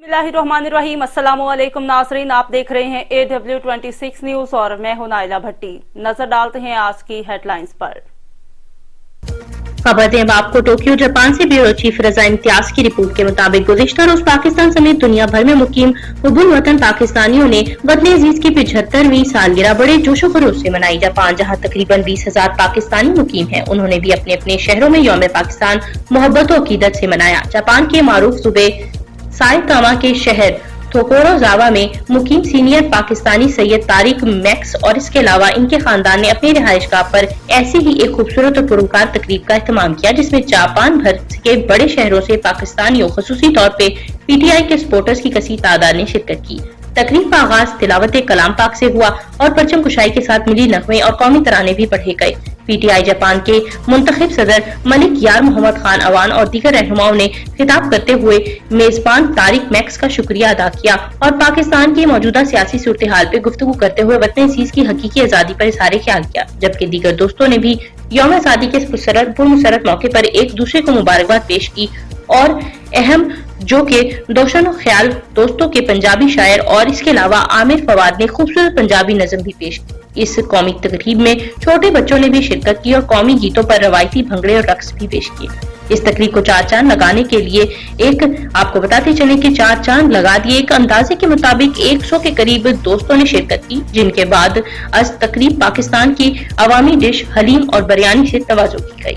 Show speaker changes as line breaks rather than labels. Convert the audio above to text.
बिस्मिल्लाहिर्रहमानिर्रहीम। अस्सलामुअलैकुम नाज़रीन, आप देख रहे हैं AW26 न्यूज और मैं हूं नाइला भट्टी। नजर डालते हैं आज की हेडलाइंस पर।
खबर दें अब आपको टोक्यो जापान से ब्यूरो चीफ रजा इम्तियाज की रिपोर्ट के मुताबिक गुज़िश्ता रोज पाकिस्तान समेत दुनिया भर में मुकीम हुब्बुल वतन पाकिस्तानियों ने वतन अजीज की 75वीं सालगिरह बड़े जोशो खरोश से मनाई। जापान जहां तकरीबन 20,000 पाकिस्तानी मुकीम हैं, उन्होंने भी अपने अपने शहरों में यौम पाकिस्तान मोहब्बत और अकीदत से मनाया। जापान के मारूफ सूबे साइकामा के शहर थोकोरोजावा में मुकीम सीनियर पाकिस्तानी सैयद तारिक मैक्स और इसके अलावा इनके खानदान ने अपनी रिहाइशगाह पर ऐसी ही एक खूबसूरत और पुरस्कार तकरीब का एहतमाम किया, जिसमें जापान भर के बड़े शहरों से पाकिस्तानियों खसूसी तौर पे PTI के सपोर्टर्स की कसी तादाद ने शिरकत की। तकरीब का आगाज तिलावत कलाम पाक से हुआ और परचम कुशाई के साथ मिली नगमे और कौमी तराने भी पढ़े गए। PTI जापान के मुंतखब सदर मलिक यार मोहम्मद खान अवान और दीगर रहनुमाओं ने खिताब करते हुए मेजबान तारिक मैक्स का शुक्रिया अदा किया और पाकिस्तान की मौजूदा सियासी सूरत हाल पे गुफ्तगू करते हुए वतन अजीज की हकीकी आजादी पर इज़हार ख्याल किया, जबकि दीगर दोस्तों ने भी यौम आजादी के पुरमसरत मौके पर एक दूसरे को मुबारकबाद पेश की और अहम जो के दोशन ख्याल दोस्तों के पंजाबी शायर और इसके अलावा आमिर फवाद ने खूबसूरत पंजाबी नज़म भी पेश की। इस कौमी तकरीब में छोटे बच्चों ने भी शिरकत की और कौमी गीतों पर रवायती भंगड़े और रक्स भी पेश किए। इस तकरीब को चार चांद लगाने के लिए आपको बताते चले कि चार चांद लगा दिए। एक अंदाजे के मुताबिक 100 के करीब दोस्तों ने शिरकत की, जिनके बाद आज तकरीब पाकिस्तान की अवामी डिश हलीम और बिरयानी से तवाज़ो की गई।